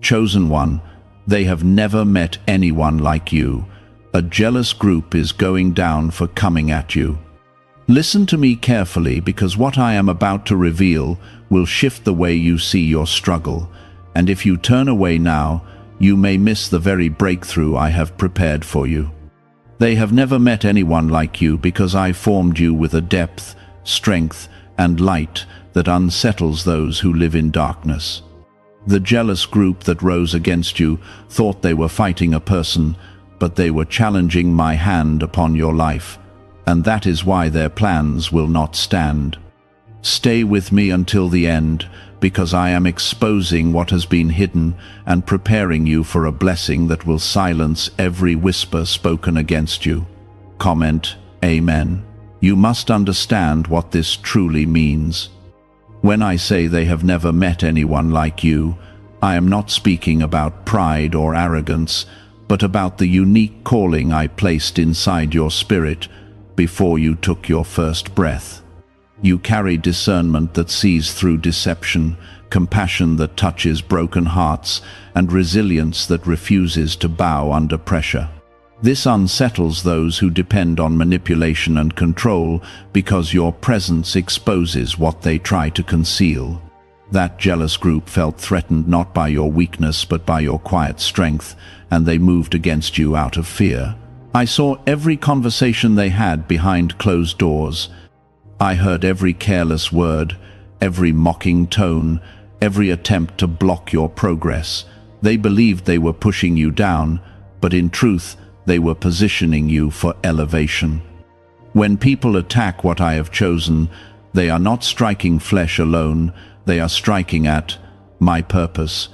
Chosen One, they have never met anyone like you. A jealous group is going down for coming at you. Listen to me carefully, because what I am about to reveal will shift the way you see your struggle, and if you turn away now, you may miss the very breakthrough I have prepared for you. They have never met anyone like you because I formed you with a depth, strength, and light that unsettles those who live in darkness. The jealous group that rose against you thought they were fighting a person, but they were challenging my hand upon your life, and that is why their plans will not stand. Stay with me until the end, because I am exposing what has been hidden and preparing you for a blessing that will silence every whisper spoken against you. Comment, Amen. You must understand what this truly means. When I say they have never met anyone like you, I am not speaking about pride or arrogance, but about the unique calling I placed inside your spirit before you took your first breath. You carry discernment that sees through deception, compassion that touches broken hearts, and resilience that refuses to bow under pressure. This unsettles those who depend on manipulation and control, because your presence exposes what they try to conceal. That jealous group felt threatened not by your weakness but by your quiet strength, and they moved against you out of fear. I saw every conversation they had behind closed doors. I heard every careless word, every mocking tone, every attempt to block your progress. They believed they were pushing you down, but in truth, they were positioning you for elevation. When people attack what I have chosen, they are not striking flesh alone, they are striking at my purpose,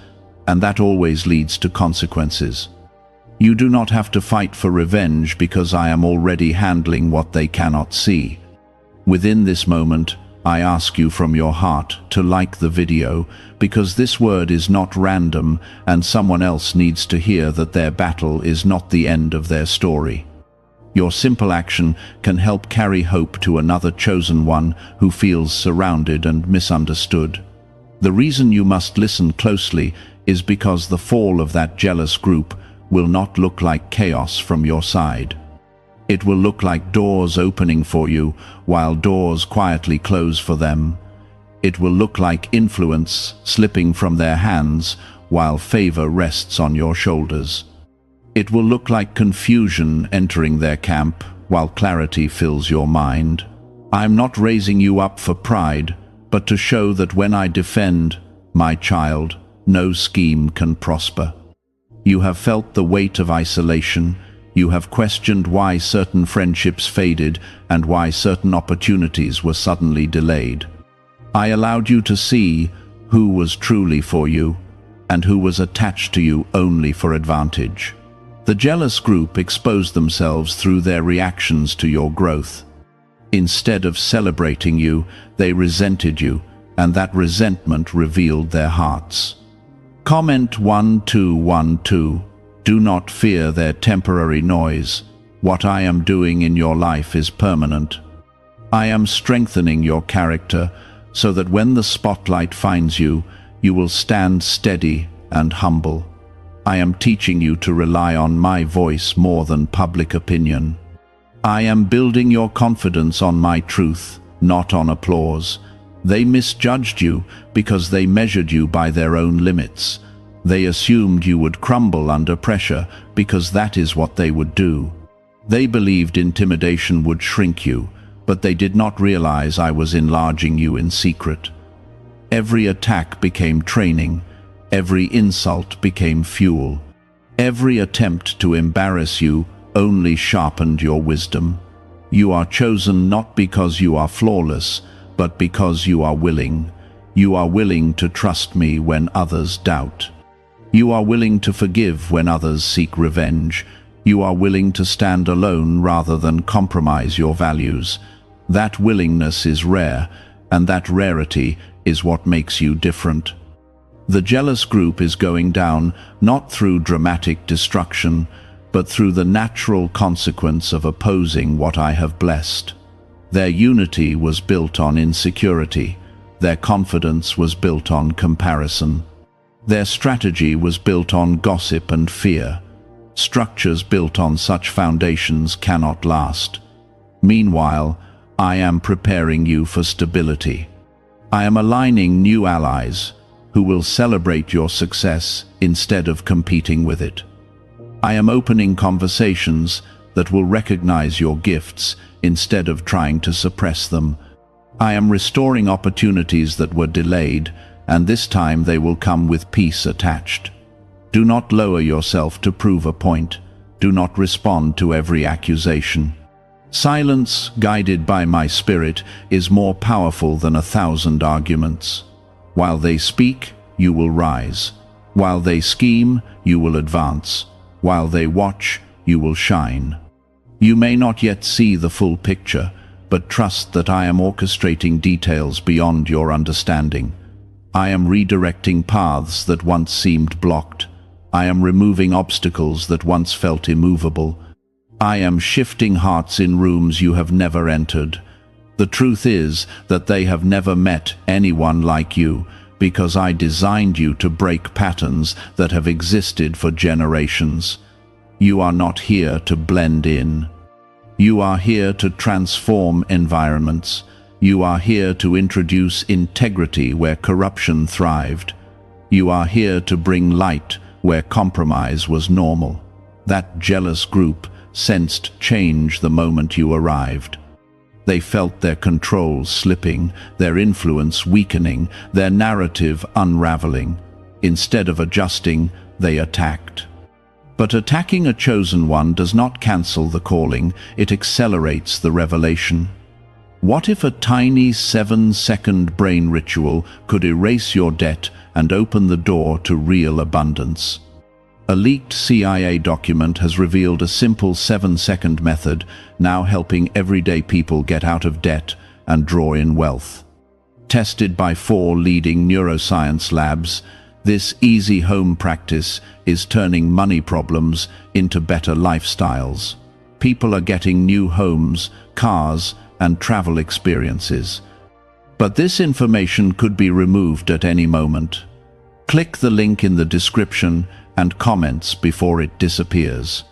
and that always leads to consequences. You do not have to fight for revenge, because I am already handling what they cannot see. Within this moment, I ask you from your heart to like the video, because this word is not random and someone else needs to hear that their battle is not the end of their story. Your simple action can help carry hope to another chosen one who feels surrounded and misunderstood. The reason you must listen closely is because the fall of that jealous group will not look like chaos from your side. It will look like doors opening for you while doors quietly close for them. It will look like influence slipping from their hands while favor rests on your shoulders. It will look like confusion entering their camp while clarity fills your mind. I am not raising you up for pride, but to show that when I defend my child, no scheme can prosper. You have felt the weight of isolation. You have questioned why certain friendships faded and why certain opportunities were suddenly delayed. I allowed you to see who was truly for you and who was attached to you only for advantage. The jealous group exposed themselves through their reactions to your growth. Instead of celebrating you, they resented you, and that resentment revealed their hearts. Comment 1212. Do not fear their temporary noise. What I am doing in your life is permanent. I am strengthening your character so that when the spotlight finds you, you will stand steady and humble. I am teaching you to rely on my voice more than public opinion. I am building your confidence on my truth, not on applause. They misjudged you because they measured you by their own limits. They assumed you would crumble under pressure because that is what they would do. They believed intimidation would shrink you, but they did not realize I was enlarging you in secret. Every attack became training. Every insult became fuel. Every attempt to embarrass you only sharpened your wisdom. You are chosen not because you are flawless, but because you are willing. You are willing to trust me when others doubt. You are willing to forgive when others seek revenge. You are willing to stand alone rather than compromise your values. That willingness is rare, and that rarity is what makes you different. The jealous group is going down not through dramatic destruction, but through the natural consequence of opposing what I have blessed. Their unity was built on insecurity. Their confidence was built on comparison. Their strategy was built on gossip and fear. Structures built on such foundations cannot last. Meanwhile, I am preparing you for stability. I am aligning new allies who will celebrate your success instead of competing with it. I am opening conversations that will recognize your gifts instead of trying to suppress them. I am restoring opportunities that were delayed, and this time they will come with peace attached. Do not lower yourself to prove a point. Do not respond to every accusation. Silence, guided by my spirit, is more powerful than 1,000 arguments. While they speak, you will rise. While they scheme, you will advance. While they watch, you will shine. You may not yet see the full picture, but trust that I am orchestrating details beyond your understanding. I am redirecting paths that once seemed blocked. I am removing obstacles that once felt immovable. I am shifting hearts in rooms you have never entered. The truth is that they have never met anyone like you, because I designed you to break patterns that have existed for generations. You are not here to blend in. You are here to transform environments. You are here to introduce integrity where corruption thrived. You are here to bring light where compromise was normal. That jealous group sensed change the moment you arrived. They felt their control slipping, their influence weakening, their narrative unraveling. Instead of adjusting, they attacked. But attacking a chosen one does not cancel the calling, it accelerates the revelation. What if a tiny 7-second brain ritual could erase your debt and open the door to real abundance? A leaked CIA document has revealed a simple 7-second method, now helping everyday people get out of debt and draw in wealth. Tested by 4 leading neuroscience labs, this easy home practice is turning money problems into better lifestyles. People are getting new homes, cars, and travel experiences. But this information could be removed at any moment. Click the link in the description and comments before it disappears.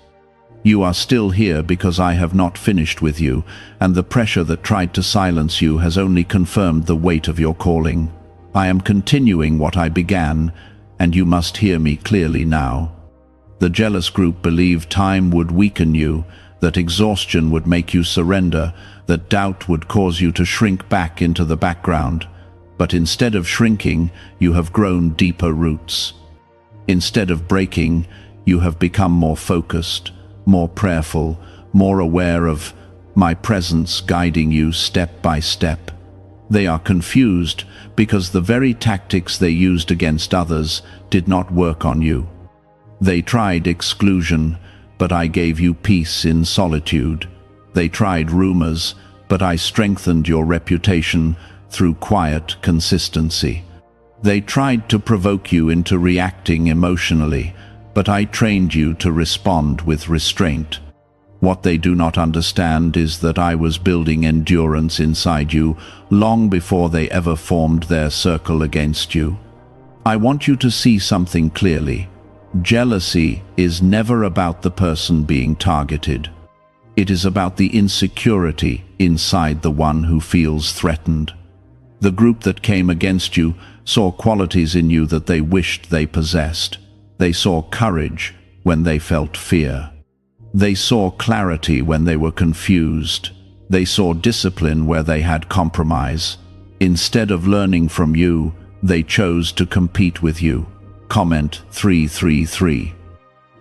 You are still here because I have not finished with you, and the pressure that tried to silence you has only confirmed the weight of your calling. I am continuing what I began, and you must hear me clearly now. The jealous group believed time would weaken you, that exhaustion would make you surrender, that doubt would cause you to shrink back into the background. But instead of shrinking, you have grown deeper roots. Instead of breaking, you have become more focused, more prayerful, more aware of my presence guiding you step by step. They are confused because the very tactics they used against others did not work on you. They tried exclusion, but I gave you peace in solitude. They tried rumors, but I strengthened your reputation through quiet consistency. They tried to provoke you into reacting emotionally, but I trained you to respond with restraint. What they do not understand is that I was building endurance inside you long before they ever formed their circle against you. I want you to see something clearly. Jealousy is never about the person being targeted. It is about the insecurity inside the one who feels threatened. The group that came against you saw qualities in you that they wished they possessed. They saw courage when they felt fear. They saw clarity when they were confused. They saw discipline where they had compromise. Instead of learning from you, they chose to compete with you. Comment 333.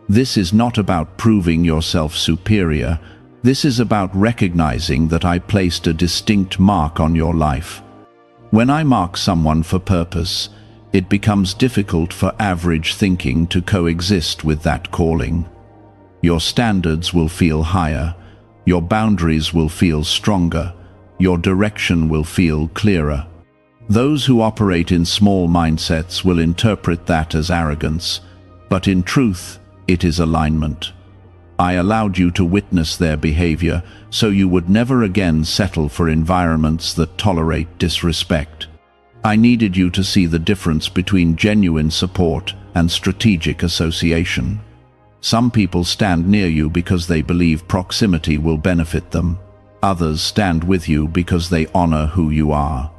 This is not about proving yourself superior. This is about recognizing that I placed a distinct mark on your life. When I mark someone for purpose, it becomes difficult for average thinking to coexist with that calling. Your standards will feel higher, your boundaries will feel stronger, your direction will feel clearer. Those who operate in small mindsets will interpret that as arrogance, but in truth, it is alignment. I allowed you to witness their behavior so you would never again settle for environments that tolerate disrespect. I needed you to see the difference between genuine support and strategic association. Some people stand near you because they believe proximity will benefit them. Others stand with you because they honor who you are.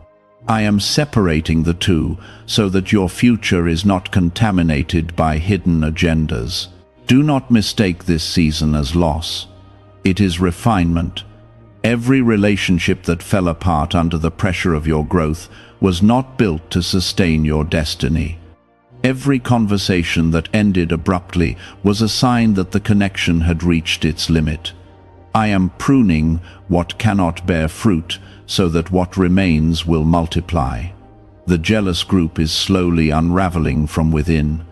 I am separating the two so that your future is not contaminated by hidden agendas. Do not mistake this season as loss. It is refinement. Every relationship that fell apart under the pressure of your growth was not built to sustain your destiny. Every conversation that ended abruptly was a sign that the connection had reached its limit. I am pruning what cannot bear fruit so that what remains will multiply. The jealous group is slowly unraveling from within.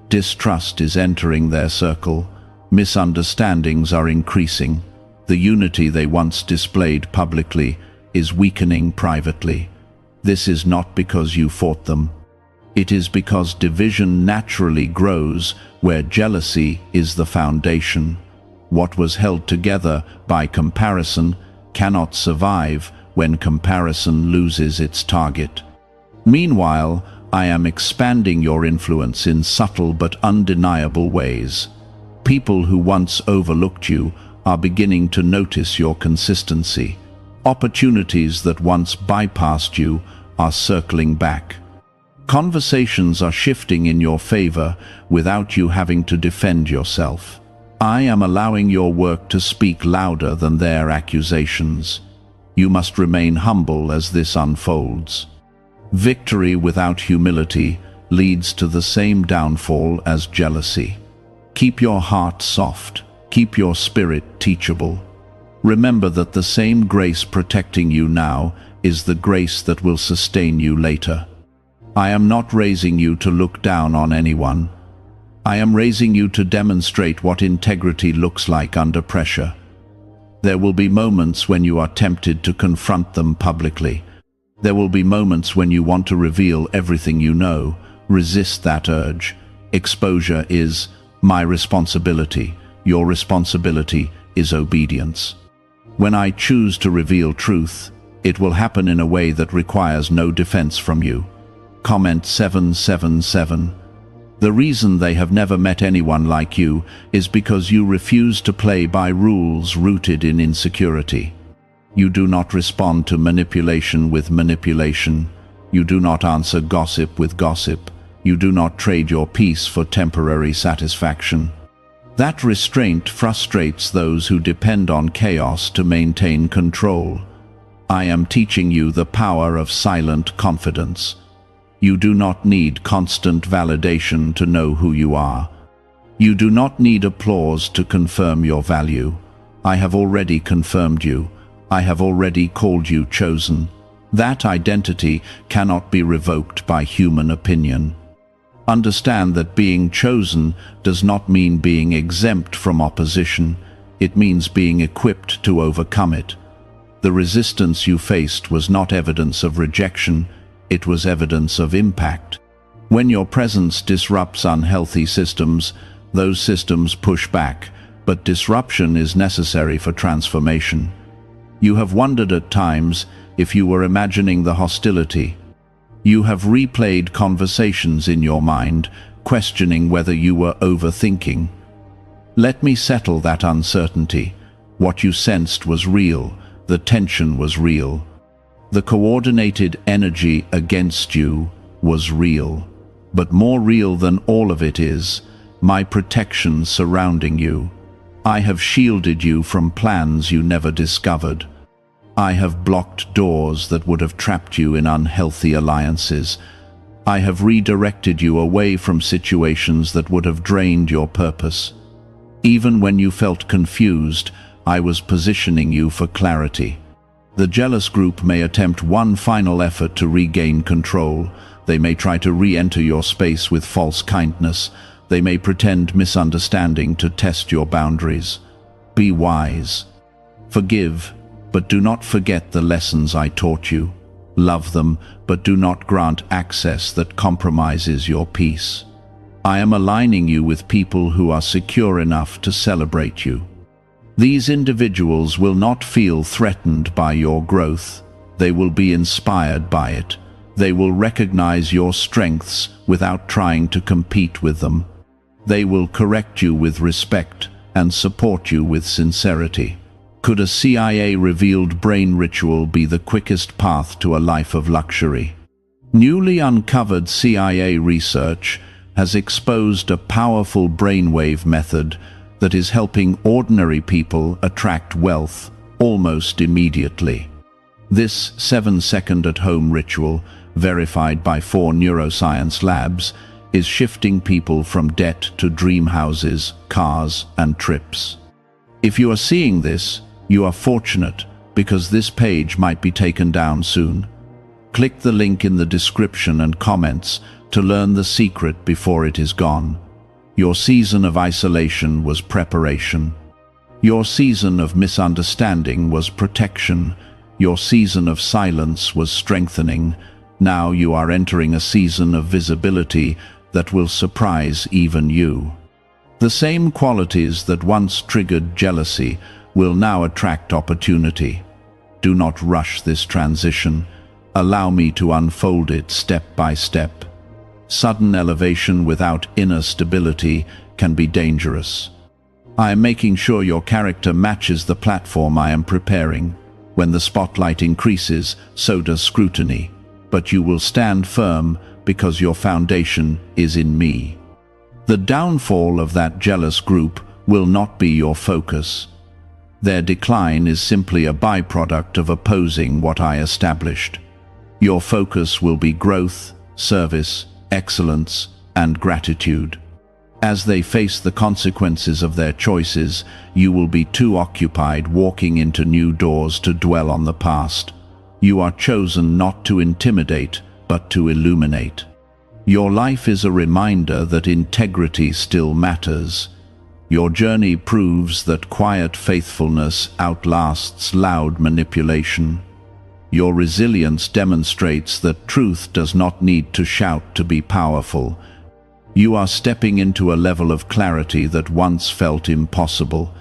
Distrust is entering their circle. Misunderstandings are increasing. The unity they once displayed publicly is weakening privately. This is not because you fought them. It is because division naturally grows where jealousy is the foundation. What was held together by comparison cannot survive when comparison loses its target. Meanwhile, I am expanding your influence in subtle but undeniable ways. People who once overlooked you are beginning to notice your consistency. Opportunities that once bypassed you are circling back. Conversations are shifting in your favor without you having to defend yourself. I am allowing your work to speak louder than their accusations. You must remain humble as this unfolds. Victory without humility leads to the same downfall as jealousy. Keep your heart soft. Keep your spirit teachable. Remember that the same grace protecting you now is the grace that will sustain you later. I am not raising you to look down on anyone. I am raising you to demonstrate what integrity looks like under pressure. There will be moments when you are tempted to confront them publicly. There will be moments when you want to reveal everything you know. Resist that urge. Exposure is my responsibility. Your responsibility is obedience. When I choose to reveal truth, it will happen in a way that requires no defense from you. Comment 777. The reason they have never met anyone like you is because you refuse to play by rules rooted in insecurity. You do not respond to manipulation with manipulation. You do not answer gossip with gossip. You do not trade your peace for temporary satisfaction. That restraint frustrates those who depend on chaos to maintain control. I am teaching you the power of silent confidence. You do not need constant validation to know who you are. You do not need applause to confirm your value. I have already confirmed you. I have already called you chosen. That identity cannot be revoked by human opinion. Understand that being chosen does not mean being exempt from opposition. It means being equipped to overcome it. The resistance you faced was not evidence of rejection. It was evidence of impact. When your presence disrupts unhealthy systems, those systems push back, but disruption is necessary for transformation. You have wondered at times if you were imagining the hostility. You have replayed conversations in your mind, questioning whether you were overthinking. Let me settle that uncertainty. What you sensed was real. The tension was real. The coordinated energy against you was real. But more real than all of it is my protection surrounding you. I have shielded you from plans you never discovered. I have blocked doors that would have trapped you in unhealthy alliances. I have redirected you away from situations that would have drained your purpose. Even when you felt confused, I was positioning you for clarity. The jealous group may attempt one final effort to regain control. They may try to re-enter your space with false kindness. They may pretend misunderstanding to test your boundaries. Be wise. Forgive, but do not forget the lessons I taught you. Love them, but do not grant access that compromises your peace. I am aligning you with people who are secure enough to celebrate you. These individuals will not feel threatened by your growth. They will be inspired by it. They will recognize your strengths without trying to compete with them. They will correct you with respect and support you with sincerity. Could a CIA-revealed brain ritual be the quickest path to a life of luxury? Newly uncovered CIA research has exposed a powerful brainwave method that is helping ordinary people attract wealth almost immediately. This 7-second at-home ritual, verified by 4 neuroscience labs, is shifting people from debt to dream houses, cars, and trips. If you are seeing this, you are fortunate, because this page might be taken down soon. Click the link in the description and comments to learn the secret before it is gone. Your season of isolation was preparation. Your season of misunderstanding was protection. Your season of silence was strengthening. Now you are entering a season of visibility that will surprise even you. The same qualities that once triggered jealousy will now attract opportunity. Do not rush this transition. Allow me to unfold it step by step. Sudden elevation without inner stability can be dangerous. I am making sure your character matches the platform I am preparing. When the spotlight increases, so does scrutiny. But you will stand firm because your foundation is in me. The downfall of that jealous group will not be your focus. Their decline is simply a byproduct of opposing what I established. Your focus will be growth, service, excellence, and gratitude. As they face the consequences of their choices, you will be too occupied walking into new doors to dwell on the past. You are chosen not to intimidate, but to illuminate. Your life is a reminder that integrity still matters. Your journey proves that quiet faithfulness outlasts loud manipulation. Your resilience demonstrates that truth does not need to shout to be powerful. You are stepping into a level of clarity that once felt impossible,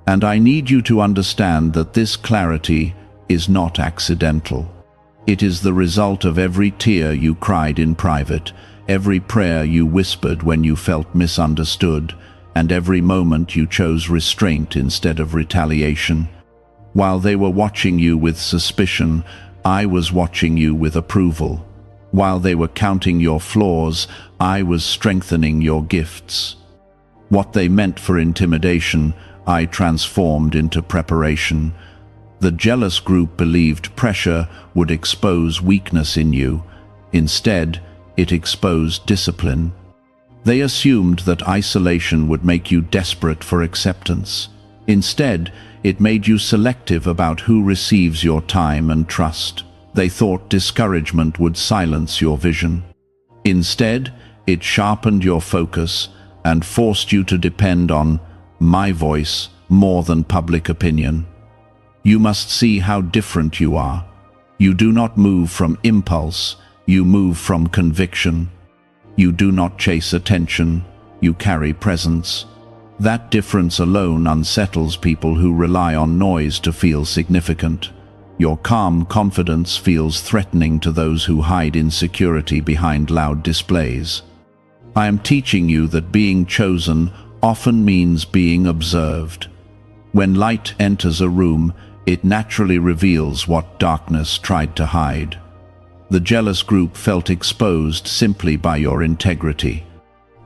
and I need you to understand that this clarity is not accidental. It is the result of every tear you cried in private, every prayer you whispered when you felt misunderstood, and every moment you chose restraint instead of retaliation. While they were watching you with suspicion, I was watching you with approval. While they were counting your flaws, I was strengthening your gifts. What they meant for intimidation, I transformed into preparation. The jealous group believed pressure would expose weakness in you. Instead, it exposed discipline. They assumed that isolation would make you desperate for acceptance. Instead, it made you selective about who receives your time and trust. They thought discouragement would silence your vision. Instead, it sharpened your focus and forced you to depend on my voice more than public opinion. You must see how different you are. You do not move from impulse, you move from conviction. You do not chase attention, you carry presence. That difference alone unsettles people who rely on noise to feel significant. Your calm confidence feels threatening to those who hide insecurity behind loud displays. I am teaching you that being chosen often means being observed. When light enters a room, it naturally reveals what darkness tried to hide. The jealous group felt exposed simply by your integrity.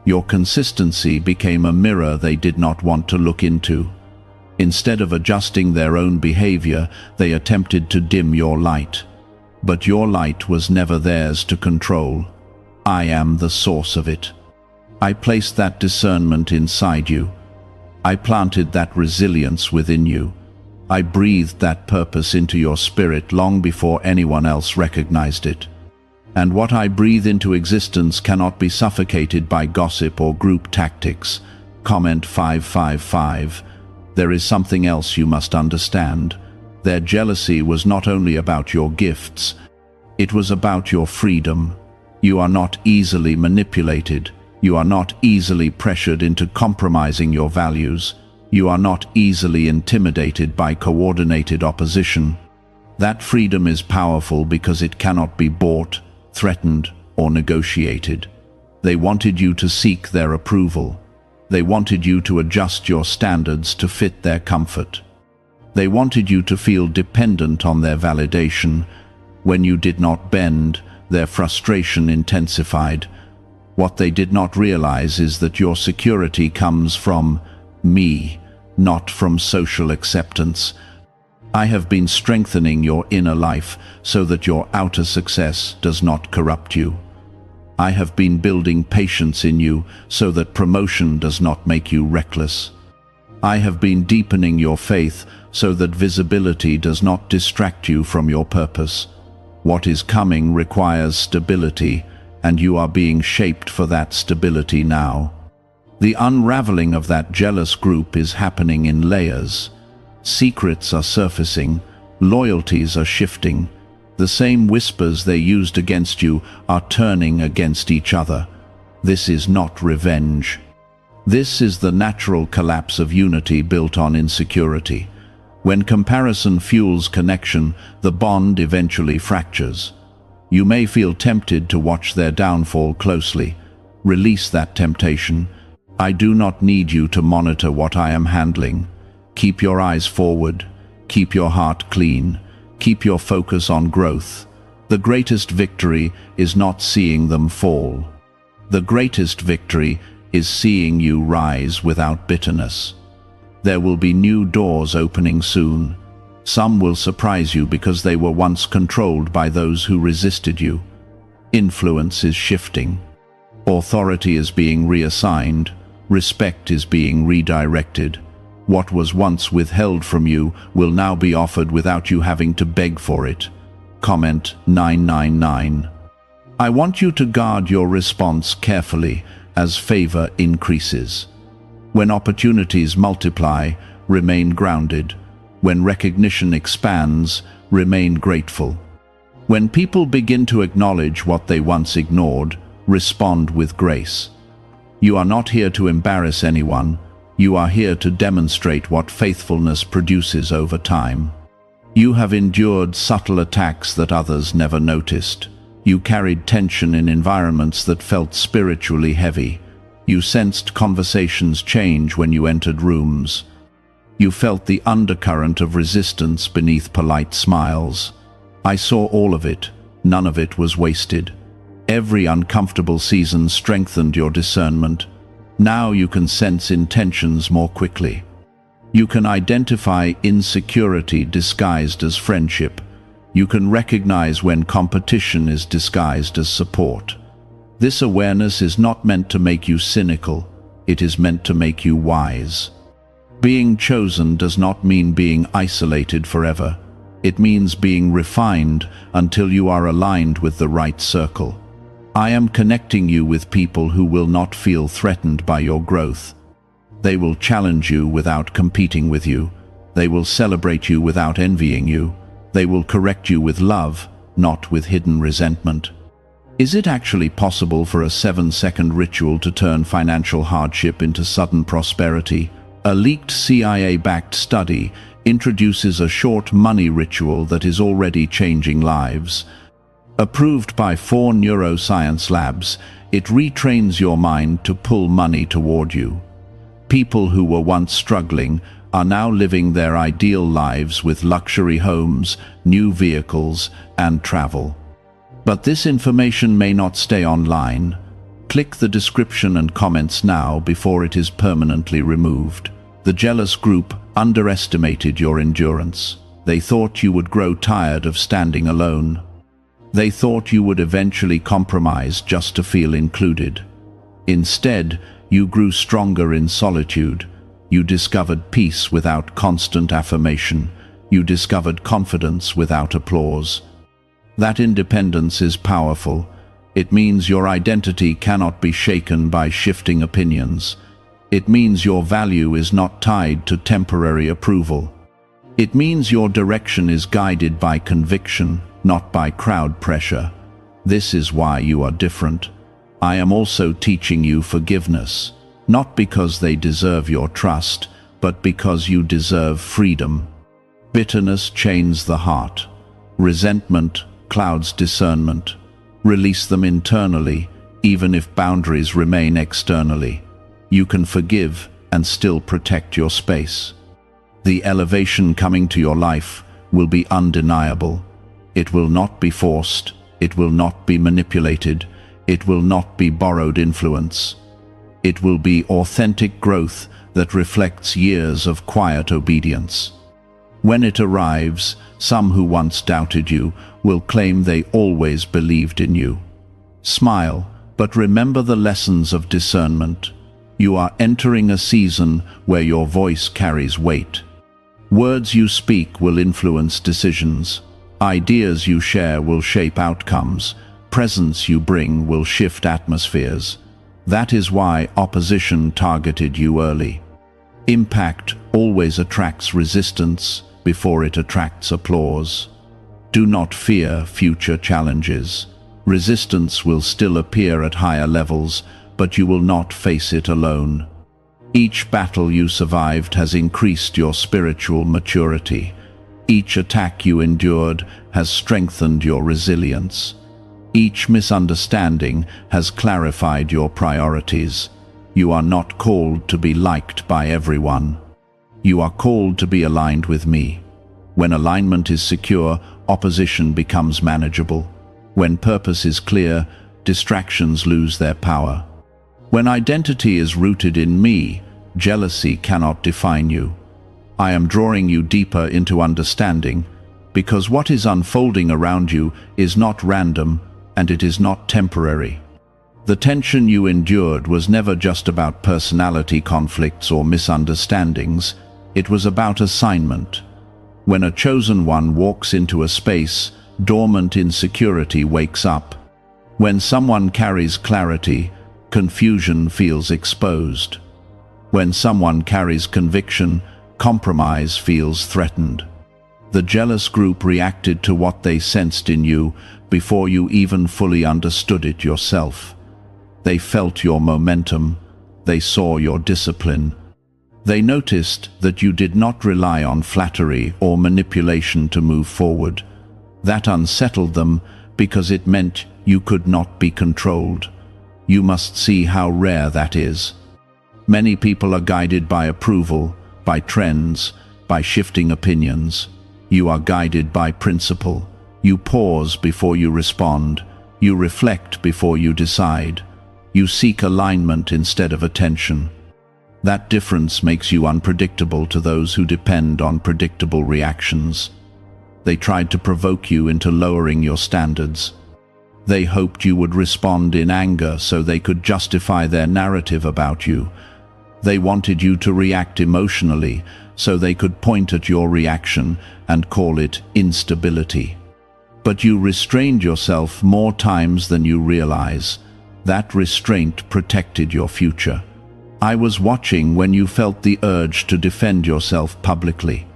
Your consistency became a mirror they did not want to look into. Instead of adjusting their own behavior, they attempted to dim your light. But your light was never theirs to control. I am the source of it. I placed that discernment inside you. I planted that resilience within you. I breathed that purpose into your spirit long before anyone else recognized it. And what I breathe into existence cannot be suffocated by gossip or group tactics. Comment 555. There is something else you must understand. Their jealousy was not only about your gifts, it was about your freedom. You are not easily manipulated. You are not easily pressured into compromising your values. You are not easily intimidated by coordinated opposition. That freedom is powerful because it cannot be bought, threatened, or negotiated. They wanted you to seek their approval. They wanted you to adjust your standards to fit their comfort. They wanted you to feel dependent on their validation. When you did not bend, their frustration intensified. What they did not realize is that your security comes from me, not from social acceptance. I have been strengthening your inner life so that your outer success does not corrupt you. I have been building patience in you so that promotion does not make you reckless. I have been deepening your faith so that visibility does not distract you from your purpose. What is coming requires stability, and you are being shaped for that stability now. The unraveling of that jealous group is happening in layers. Secrets are surfacing, loyalties are shifting. The same whispers they used against you are turning against each other. This is not revenge. This is the natural collapse of unity built on insecurity. When comparison fuels connection, the bond eventually fractures. You may feel tempted to watch their downfall closely. Release that temptation. I do not need you to monitor what I am handling. Keep your eyes forward. Keep your heart clean. Keep your focus on growth. The greatest victory is not seeing them fall. The greatest victory is seeing you rise without bitterness. There will be new doors opening soon. Some will surprise you because they were once controlled by those who resisted you. Influence is shifting. Authority is being reassigned. Respect is being redirected. What was once withheld from you will now be offered without you having to beg for it. Comment 999. I want you to guard your response carefully as favor increases. When opportunities multiply, remain grounded. When recognition expands, remain grateful. When people begin to acknowledge what they once ignored, respond with grace. You are not here to embarrass anyone. You are here to demonstrate what faithfulness produces over time. You have endured subtle attacks that others never noticed. You carried tension in environments that felt spiritually heavy. You sensed conversations change when you entered rooms. You felt the undercurrent of resistance beneath polite smiles. I saw all of it. None of it was wasted. Every uncomfortable season strengthened your discernment. Now you can sense intentions more quickly. You can identify insecurity disguised as friendship. You can recognize when competition is disguised as support. This awareness is not meant to make you cynical. It is meant to make you wise. Being chosen does not mean being isolated forever. It means being refined until you are aligned with the right circle. I am connecting you with people who will not feel threatened by your growth. They will challenge you without competing with you. They will celebrate you without envying you. They will correct you with love, not with hidden resentment. Is it actually possible for a 7-second ritual to turn financial hardship into sudden prosperity? A leaked CIA-backed study introduces a short money ritual that is already changing lives. Approved by 4 neuroscience labs, it retrains your mind to pull money toward you. People who were once struggling are now living their ideal lives with luxury homes, new vehicles, and travel. But this information may not stay online. Click the description and comments now before it is permanently removed. The jealous group underestimated your endurance. They thought you would grow tired of standing alone. They thought you would eventually compromise just to feel included. Instead, you grew stronger in solitude. You discovered peace without constant affirmation. You discovered confidence without applause. That independence is powerful. It means your identity cannot be shaken by shifting opinions. It means your value is not tied to temporary approval. It means your direction is guided by conviction, not by crowd pressure. This is why you are different. I am also teaching you forgiveness, not because they deserve your trust, but because you deserve freedom. Bitterness chains the heart. Resentment clouds discernment. Release them internally, even if boundaries remain externally. You can forgive and still protect your space. The elevation coming to your life will be undeniable. It will not be forced. It will not be manipulated. It will not be borrowed influence. It will be authentic growth that reflects years of quiet obedience. When it arrives, some who once doubted you will claim they always believed in you. Smile, but remember the lessons of discernment. You are entering a season where your voice carries weight. Words you speak will influence decisions. Ideas you share will shape outcomes. Presence you bring will shift atmospheres. That is why opposition targeted you early. Impact always attracts resistance before it attracts applause. Do not fear future challenges. Resistance will still appear at higher levels, but you will not face it alone. Each battle you survived has increased your spiritual maturity. Each attack you endured has strengthened your resilience. Each misunderstanding has clarified your priorities. You are not called to be liked by everyone. You are called to be aligned with me. When alignment is secure, opposition becomes manageable. When purpose is clear, distractions lose their power. When identity is rooted in me, jealousy cannot define you. I am drawing you deeper into understanding, because what is unfolding around you is not random and it is not temporary. The tension you endured was never just about personality conflicts or misunderstandings. It was about assignment. When a chosen one walks into a space, dormant insecurity wakes up. When someone carries clarity, confusion feels exposed. When someone carries conviction, compromise feels threatened. The jealous group reacted to what they sensed in you before you even fully understood it yourself. They felt your momentum. They saw your discipline. They noticed that you did not rely on flattery or manipulation to move forward. That unsettled them because it meant you could not be controlled. You must see how rare that is. Many people are guided by approval, by trends, by shifting opinions. You are guided by principle. You pause before you respond. You reflect before you decide. You seek alignment instead of attention. That difference makes you unpredictable to those who depend on predictable reactions. They tried to provoke you into lowering your standards. They hoped you would respond in anger so they could justify their narrative about you. They wanted you to react emotionally so they could point at your reaction and call it instability. But you restrained yourself more times than you realize. That restraint protected your future. I was watching when you felt the urge to defend yourself publicly.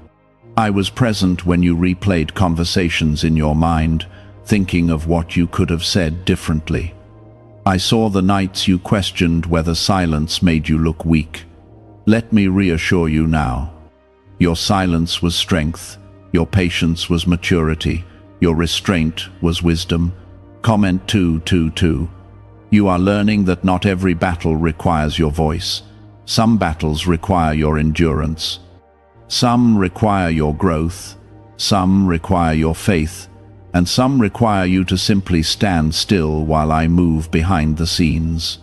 I was present when you replayed conversations in your mind, thinking of what you could have said differently. I saw the nights you questioned whether silence made you look weak. Let me reassure you now. Your silence was strength, your patience was maturity, your restraint was wisdom. Comment 222. You are learning that not every battle requires your voice. Some battles require your endurance. Some require your growth. Some require your faith. And some require you to simply stand still while I move behind the scenes.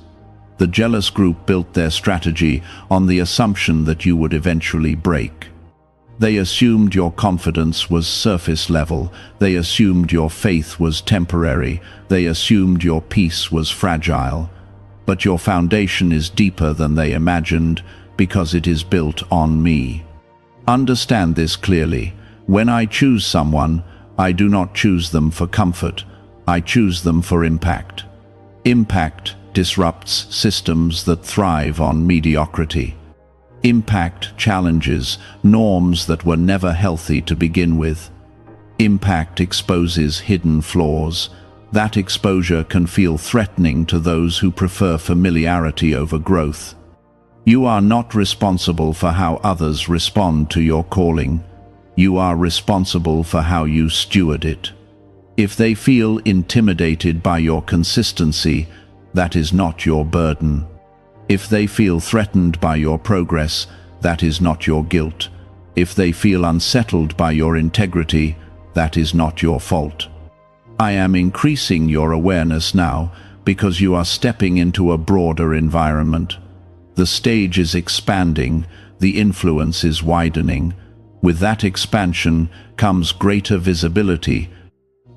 The jealous group built their strategy on the assumption that you would eventually break. They assumed your confidence was surface level. They assumed your faith was temporary. They assumed your peace was fragile. But your foundation is deeper than they imagined because it is built on me. Understand this clearly. When I choose someone, I do not choose them for comfort. I choose them for impact. Impact disrupts systems that thrive on mediocrity. Impact challenges norms that were never healthy to begin with. Impact exposes hidden flaws. That exposure can feel threatening to those who prefer familiarity over growth. You are not responsible for how others respond to your calling. You are responsible for how you steward it. If they feel intimidated by your consistency, that is not your burden. If they feel threatened by your progress, that is not your guilt. If they feel unsettled by your integrity, that is not your fault. I am increasing your awareness now because you are stepping into a broader environment. The stage is expanding, the influence is widening. With that expansion comes greater visibility.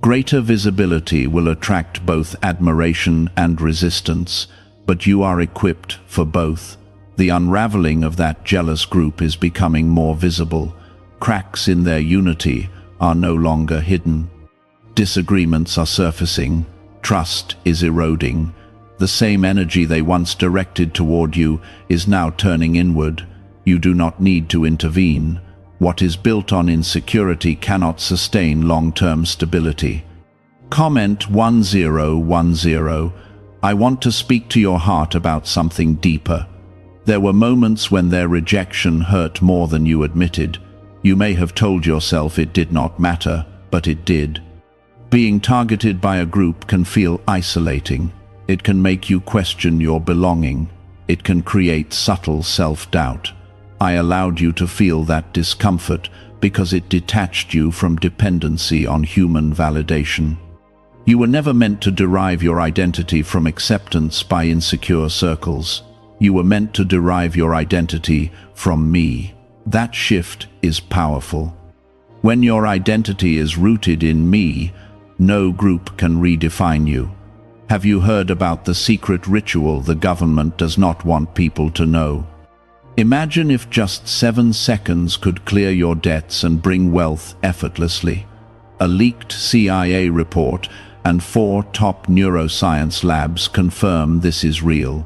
Greater visibility will attract both admiration and resistance, but you are equipped for both. The unraveling of that jealous group is becoming more visible. Cracks in their unity are no longer hidden. Disagreements are surfacing. Trust is eroding. The same energy they once directed toward you is now turning inward. You do not need to intervene. What is built on insecurity cannot sustain long-term stability. Comment 1010. I want to speak to your heart about something deeper. There were moments when their rejection hurt more than you admitted. You may have told yourself it did not matter, but it did. Being targeted by a group can feel isolating. It can make you question your belonging. It can create subtle self-doubt. I allowed you to feel that discomfort because it detached you from dependency on human validation. You were never meant to derive your identity from acceptance by insecure circles. You were meant to derive your identity from me. That shift is powerful. When your identity is rooted in me, no group can redefine you. Have you heard about the secret ritual the government does not want people to know? Imagine if just 7 seconds could clear your debts and bring wealth effortlessly. A leaked CIA report and 4 top neuroscience labs confirm this is real.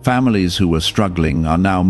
Families who were struggling are now